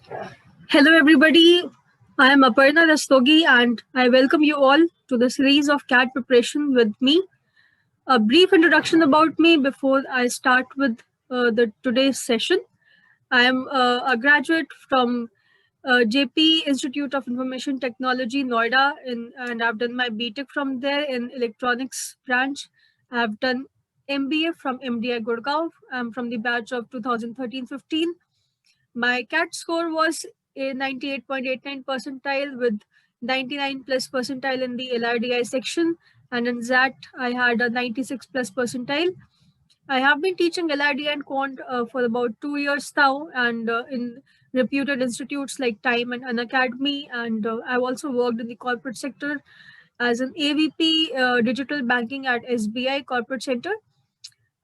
Hello, everybody. I am Aparna Rastogi, and I welcome you all to the series of CAT preparation with me. A brief introduction about me before I start with the today's session. I am a graduate from JP Institute of Information Technology, Noida, and I've done my BTech from there in electronics branch. I've done MBA from MDI Gurgaon. I'm from the batch of 2013-15. My CAT score was a 98.89 percentile with 99 plus percentile in the LRDI section, and in that I had a 96 plus percentile. I have been teaching LRD and Quant for about 2 years now, and in reputed institutes like Time and Unacademy, and I've also worked in the corporate sector as an AVP digital banking at SBI Corporate Center.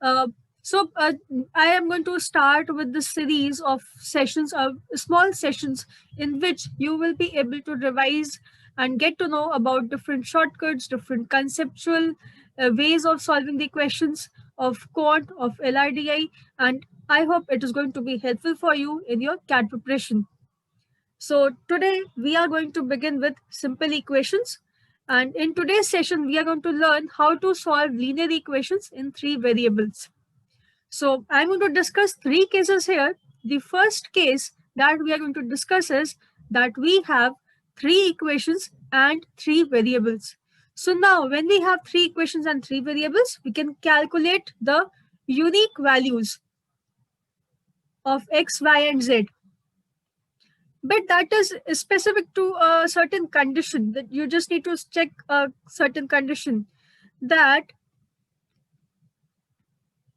uh, so I am going to start with the series of sessions, of small sessions, in which you will be able to revise and get to know about different shortcuts, different conceptual ways of solving the questions of quant, of LRDI, and I hope it is going to be helpful for you in your CAT preparation. So today we are going to begin with simple equations. And in today's session, we are going to learn how to solve linear equations in three variables. So I'm going to discuss three cases here. The first case that we are going to discuss is that we have three equations and three variables. So now when we have three equations and three variables, we can calculate the unique values of x, y, and z. But that is specific to a certain condition, that you just need to check a certain condition, that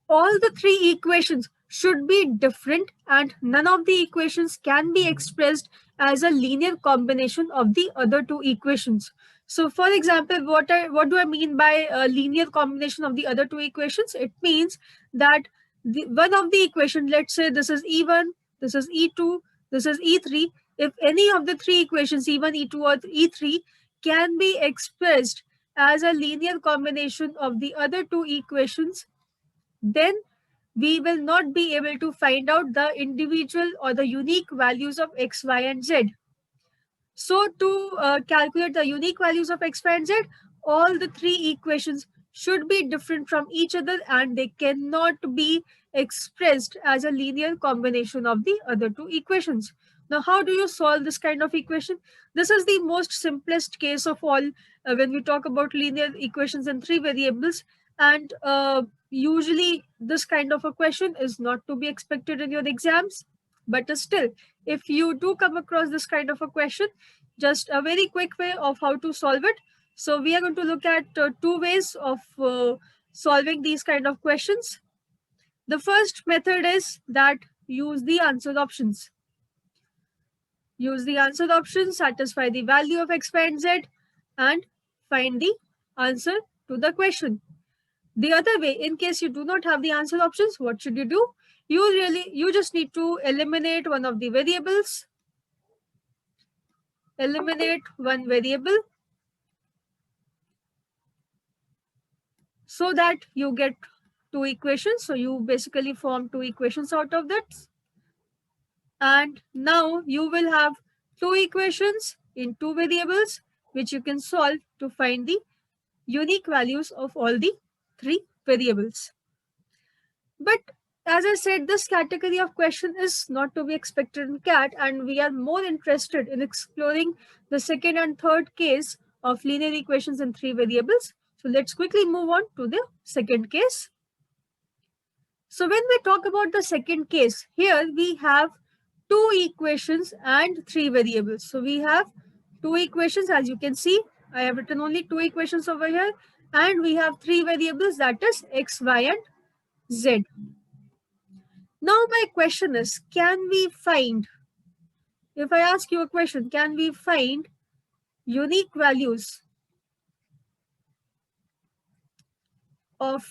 all the three equations should be different and none of the equations can be expressed as a linear combination of the other two equations. So for example, what do I mean by a linear combination of the other two equations? It means that one of the equation, let's say this is E1, this is E2, this is E3. If any of the three equations, E1, E2, or E3, can be expressed as a linear combination of the other two equations, then we will not be able to find out the individual or the unique values of x, y, and z. So to calculate the unique values of x, y, and z, all the three equations should be different from each other and they cannot be expressed as a linear combination of the other two equations. Now, how do you solve this kind of equation? This is the most simplest case of all when we talk about linear equations in three variables. And usually, this kind of a question is not to be expected in your exams. But still, if you do come across this kind of a question, just a very quick way of how to solve it. So we are going to look at two ways of solving these kind of questions. The first method is that use the answer options. Use the answer options, satisfy the value of x, y, and z, and find the answer to the question. The other way, in case you do not have the answer options, what should you do? You just need to eliminate one of the variables. Eliminate one variable so that you get two equations. So you basically form two equations out of that. And now you will have two equations in two variables, which you can solve to find the unique values of all the three variables. But as I said, this category of question is not to be expected in CAT, and we are more interested in exploring the second and third case of linear equations in three variables. So let's quickly move on to the second case. So when we talk about the second case, here we have two equations and three variables. So we have two equations, as you can see. I have written only two equations over here, and we have three variables, that is x, y, and z. Now my question is, can we find, if I ask you a question, can we find unique values of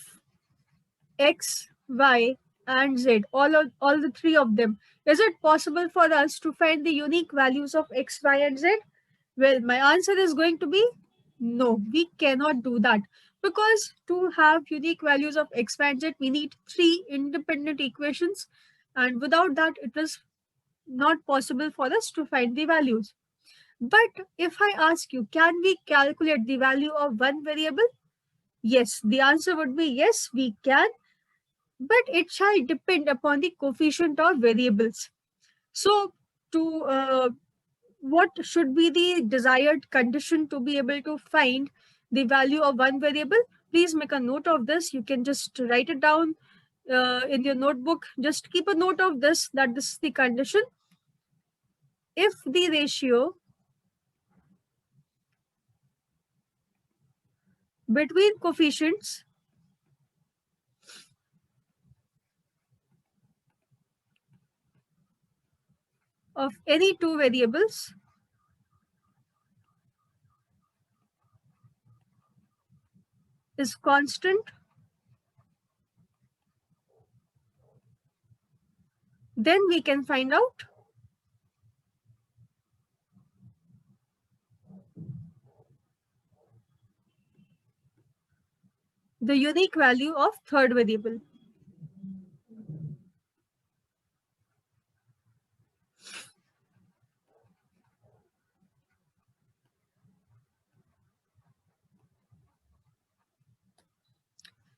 x, y, and z, all the three of them? Is it possible for us to find the unique values of x, y, and z? Well, my answer is going to be no, we cannot do that, because to have unique values of x, y, and z, we need three independent equations, and without that, it is not possible for us to find the values. But if I ask you, can we calculate the value of one variable? Yes, the answer would be yes, we can, but it shall depend upon the coefficient of variables. So, what should be the desired condition to be able to find the value of one variable? Please make a note of this. You can just write it down in your notebook. Just keep a note of this, that this is the condition. If the ratio between coefficients of any two variables is constant, then we can find out the unique value of third variable.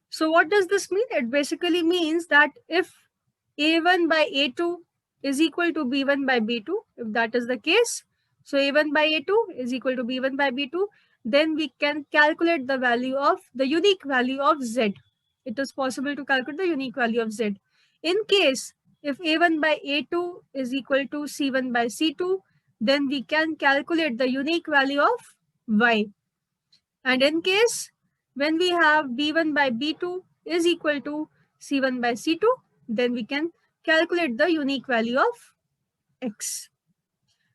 So what does this mean? It basically means that if A1 by A2 is equal to B1 by B2, if that is the case, so A1 by A2 is equal to B1 by B2, then we can calculate the value of the unique value of Z. It is possible to calculate the unique value of Z. In case if A1 by A2 is equal to C1 by C2, then we can calculate the unique value of Y. And in case when we have B1 by B2 is equal to C1 by C2, then we can calculate the unique value of X.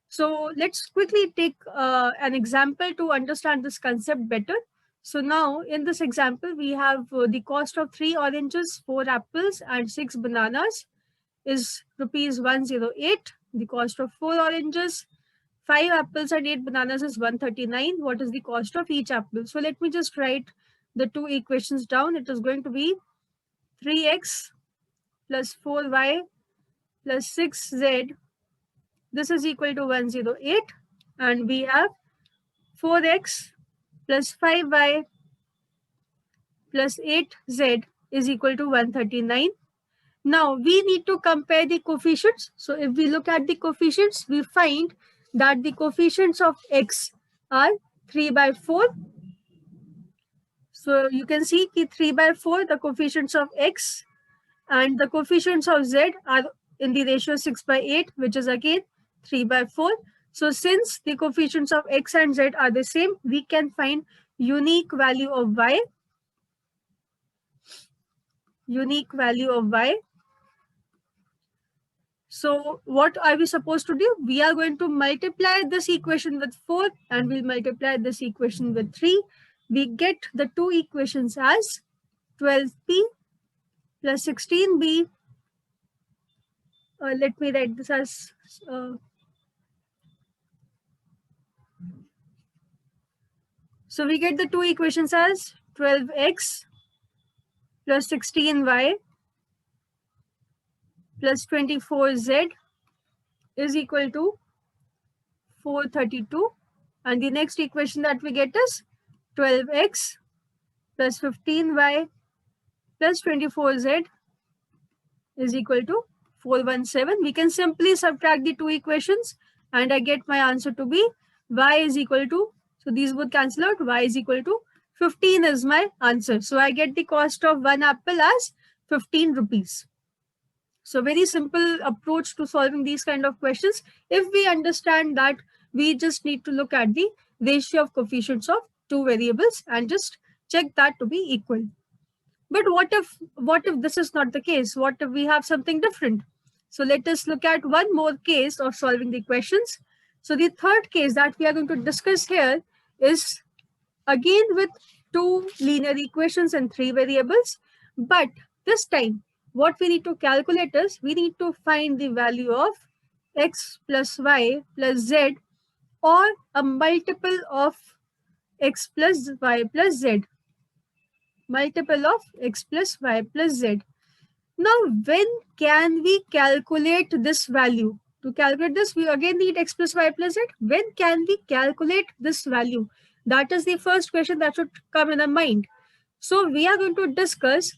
So let's quickly take an example to understand this concept better. So now in this example, we have the cost of 3 oranges, 4 apples and 6 bananas is rupees 108. The cost of 4 oranges, 5 apples and 8 bananas is 139. What is the cost of each apple? So let me just write the two equations down. It is going to be 3x plus 4y plus 6z. This is equal to 108. And we have 4x plus 5y plus 8z is equal to 139. Now we need to compare the coefficients. So if we look at the coefficients, we find that the coefficients of x are 3 by 4. So you can see 3 by 4, the coefficients of x, and the coefficients of z are in the ratio 6 by 8, which is again 3 by 4. So since the coefficients of x and z are the same, we can find unique value of y. Unique value of y. So what are we supposed to do? We are going to multiply this equation with 4 and we'll multiply this equation with 3. We get the two equations as 12p plus 16b. Let me write this as so we get the two equations as 12x plus 16y plus 24z is equal to 432. And the next equation that we get is 12x plus 15y plus 24z is equal to 417. We can simply subtract the two equations and I get my answer to be y is equal to, so these would cancel out, y is equal to 15 is my answer. So I get the cost of one apple as 15 rupees. So very simple approach to solving these kind of questions. If we understand that, we just need to look at the ratio of coefficients of two variables and just check that to be equal. But what if this is not the case? What if we have something different? So let us look at one more case of solving the questions. So the third case that we are going to discuss here is again with two linear equations and three variables. But this time, what we need to calculate is we need to find the value of x plus y plus z or a multiple of x plus y plus z. Multiple of x plus y plus z. Now, when can we calculate this value? To calculate this, we again need x plus y plus z. When can we calculate this value? That is the first question that should come in our mind. So we are going to discuss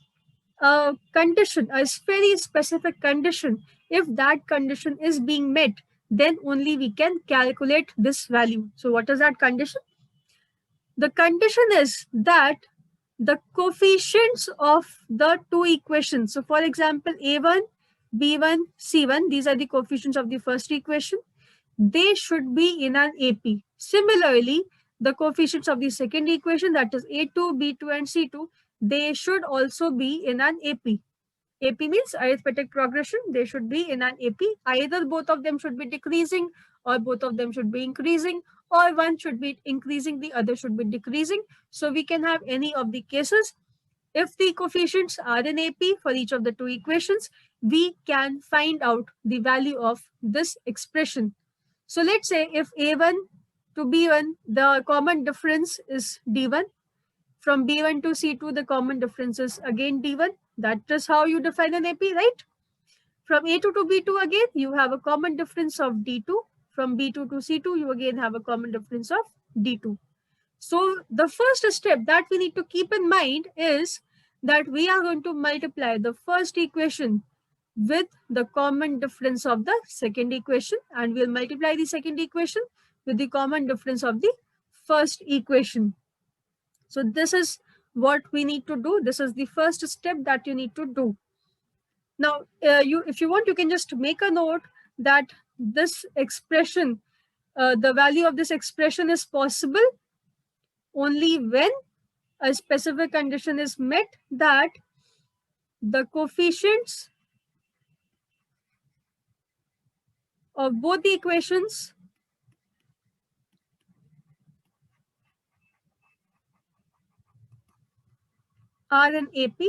a condition, a very specific condition. If that condition is being met, then only we can calculate this value. So what is that condition? The condition is that the coefficients of the two equations. So for example, A1, B1, C1, these are the coefficients of the first equation. They should be in an AP. Similarly, the coefficients of the second equation, that is A2, B2, and C2, they should also be in an AP. AP means arithmetic progression. They should be in an AP. Either both of them should be decreasing, or both of them should be increasing, or one should be increasing, the other should be decreasing. So we can have any of the cases. If the coefficients are in AP for each of the two equations, we can find out the value of this expression. So let's say if A1 to B1, the common difference is D1. From B1 to C2, the common difference is again D1. That is how you define an AP, right? From A2 to B2, again, you have a common difference of D2. From B2 to C2, you again have a common difference of D2. So the first step that we need to keep in mind is that we are going to multiply the first equation with the common difference of the second equation, and we'll multiply the second equation with the common difference of the first equation. So this is what we need to do. This is the first step that you need to do. Now, if you want, you can just make a note that this expression, the value of this expression is possible only when a specific condition is met, that the coefficients of both the equations are in AP.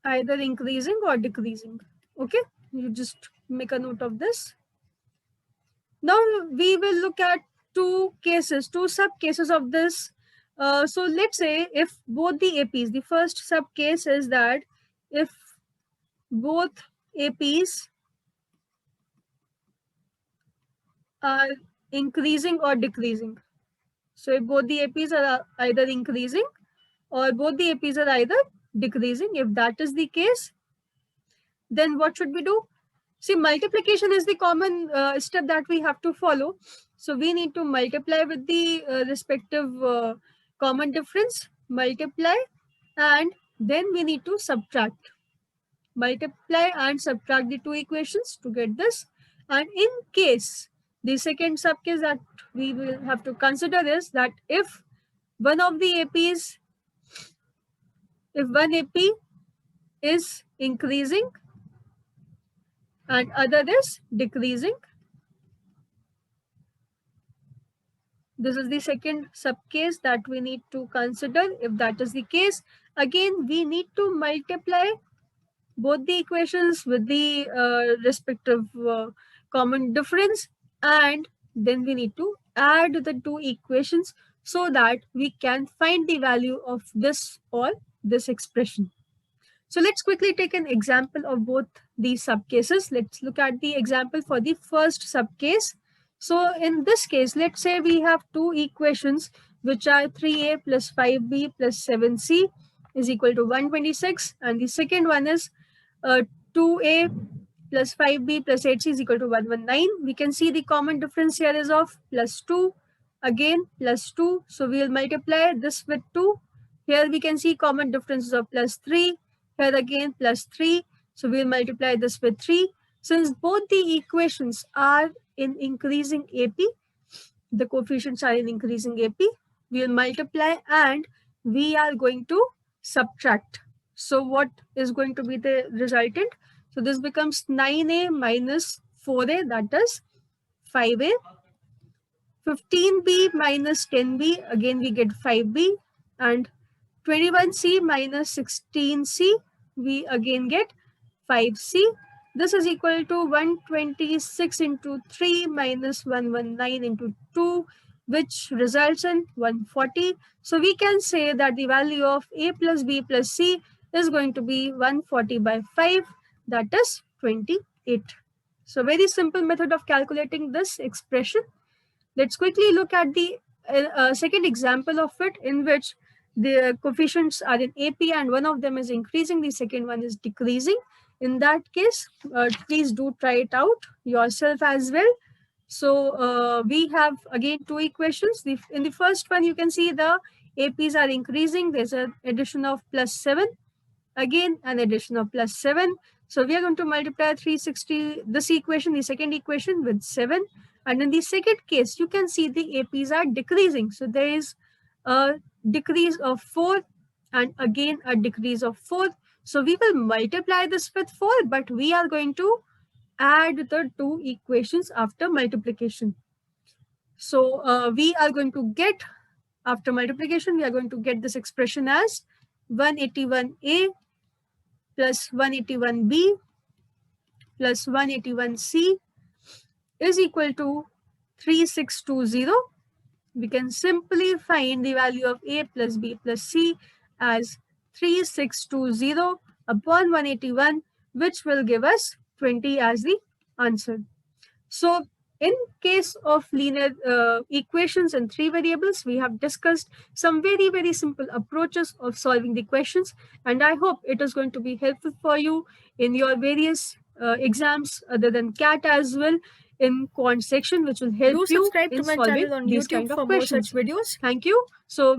Either increasing or decreasing. Okay, you just make a note of this. Now we will look at two cases, two sub cases of this. So let's say if both the APs, the first sub case is that if both APs are increasing or decreasing. So if both the APs are either increasing or both the APs are either decreasing, if that is the case, then what should we do? See, multiplication is the common step that we have to follow. So we need to multiply with the respective common difference, multiply, and then we need to subtract. Multiply and subtract the two equations to get this. And in case, the second subcase that we will have to consider is that if one of the APs, if one AP is increasing and other is decreasing, this is the second subcase that we need to consider. If that is the case, again, we need to multiply both the equations with the respective common difference, and then we need to add the two equations so that we can find the value of this or this expression. So let's quickly take an example of both these subcases. Let's look at the example for the first subcase. So in this case, let's say we have two equations which are 3a plus 5b plus 7c is equal to 126, and the second one is 2a plus 5b plus 8c is equal to 119. We can see the common difference here is of plus 2, again plus 2. So we will multiply this with 2. Here we can see common differences of plus 3. Here again plus 3. So we will multiply this with 3. Since both the equations are in increasing AP, the coefficients are in increasing AP, we will multiply and we are going to subtract. So what is going to be the resultant? So this becomes 9a minus 4a, that is 5a. 15b minus 10b, again we get 5b. And 21c minus 16c, we again get 5c. This is equal to 126 into 3 minus 119 into 2, which results in 140. So we can say that the value of a plus b plus c is going to be 140 by 5, that is 28. So very simple method of calculating this expression. Let's quickly look at the second example of it, in which the coefficients are in AP and one of them is increasing, the second one is decreasing. In that case, please do try it out yourself as well. So we have again two equations. In the first one, you can see the APs are increasing. There's an addition of +7. Again, an addition of +7. So we are going to multiply 360, this equation, the second equation, with 7. And in the second case, you can see the APs are decreasing. So there is a decrease of 4 and again a decrease of 4. So we will multiply this with 4, but we are going to add the two equations after multiplication. So we are going to get, after multiplication, we are going to get this expression as 181A plus 181B plus 181C is equal to 3620. We can simply find the value of A plus B plus C as 3620 upon 181, which will give us 20 as the answer. So in case of linear equations in 3 variables, we have discussed some very, very simple approaches of solving the questions. And I hope it is going to be helpful for you in your various exams other than CAT as well, in quant section, which will help you subscribe in to my solving channel on these YouTube kind of for more questions. such videos. Thank you. So